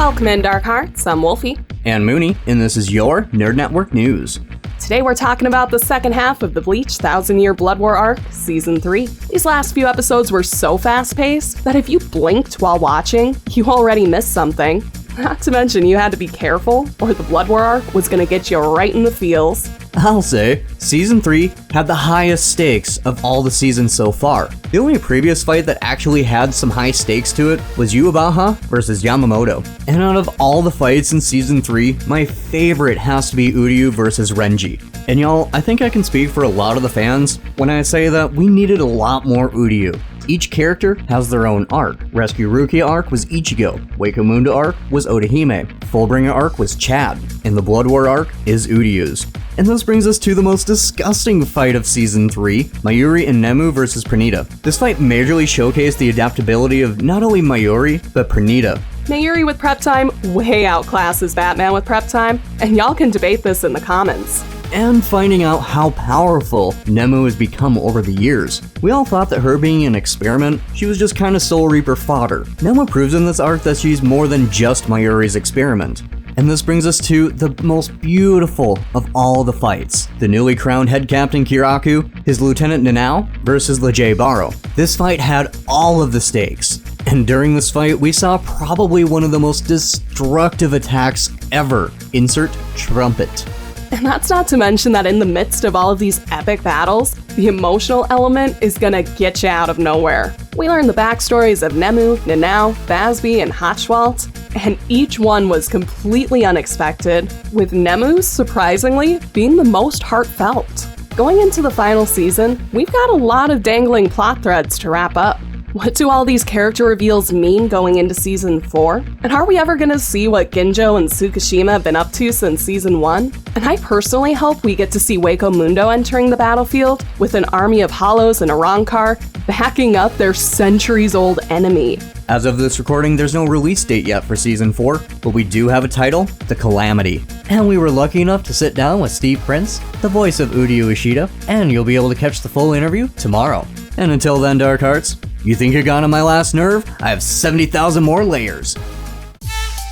Welcome in, Dark Hearts. I'm Wolfie. And Mooney, and this is your Nerd Network News. Today we're talking about the second half of the Bleach 1000-Year Blood War arc, Season 3. These last few episodes were so fast-paced that if you blinked while watching, you already missed something. Not to mention you had to be careful, or the Blood War arc was gonna get you right in the feels. I'll say, Season 3 had the highest stakes of all the seasons so far. The only previous fight that actually had some high stakes to it was Yuabaha versus Yamamoto. And out of all the fights in Season 3, my favorite has to be Uryu versus Renji. And y'all, I think I can speak for a lot of the fans when I say that we needed a lot more Uryu. Each character has their own arc. Rescue Rukia arc was Ichigo, Wakomunda arc was Odahime, Fullbringer arc was Chad, and the Blood War arc is Uryu's. And this brings us to the most disgusting fight of Season 3, Mayuri and Nemu versus Pranita. This fight majorly showcased the adaptability of not only Mayuri, but Pranita. Mayuri with prep time way outclasses Batman with prep time, and y'all can debate this in the comments. And finding out how powerful Nemu has become over the years. We all thought that her being an experiment, she was just kinda Soul Reaper fodder. Nemu proves in this arc that she's more than just Mayuri's experiment. And this brings us to the most beautiful of all the fights. The newly crowned head captain Kiraku, his lieutenant Nanao versus Lejay Barrow. This fight had all of the stakes. And during this fight, we saw probably one of the most destructive attacks ever. Insert trumpet. And that's not to mention that in the midst of all of these epic battles, the emotional element is gonna get you out of nowhere. We learned the backstories of Nemu, Nanao, Basby, and Haschwalt, and each one was completely unexpected, with Nemu's, surprisingly, being the most heartfelt. Going into the final season, we've got a lot of dangling plot threads to wrap up. What do all these character reveals mean going into Season 4? And are we ever gonna see what Ginjo and Tsukishima have been up to since Season 1? And I personally hope we get to see Wakomundo entering the battlefield with an army of Hollows and Arrancar backing up their centuries-old enemy. As of this recording, there's no release date yet for Season 4, but we do have a title, The Calamity. And we were lucky enough to sit down with Steve Prince, the voice of Uryu Ishida, and you'll be able to catch the full interview tomorrow. And until then, Dark Hearts, you think you're gone on my last nerve? I have 70,000 more layers.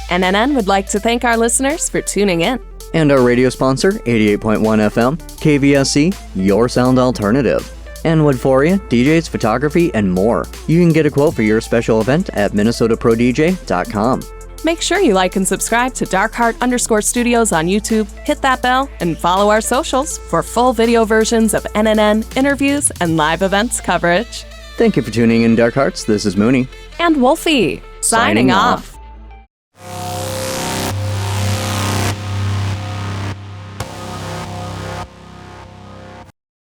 NNN would like to thank our listeners for tuning in. And our radio sponsor, 88.1 FM, KVSC, your sound alternative. And Woodforia, DJs, photography, and more. You can get a quote for your special event at MinnesotaProDJ.com. Make sure you like and subscribe to DarkHeart_Studios on YouTube, hit that bell, and follow our socials for full video versions of NNN, interviews, and live events coverage. Thank you for tuning in, Dark Hearts. This is Mooney. And Wolfie, signing off.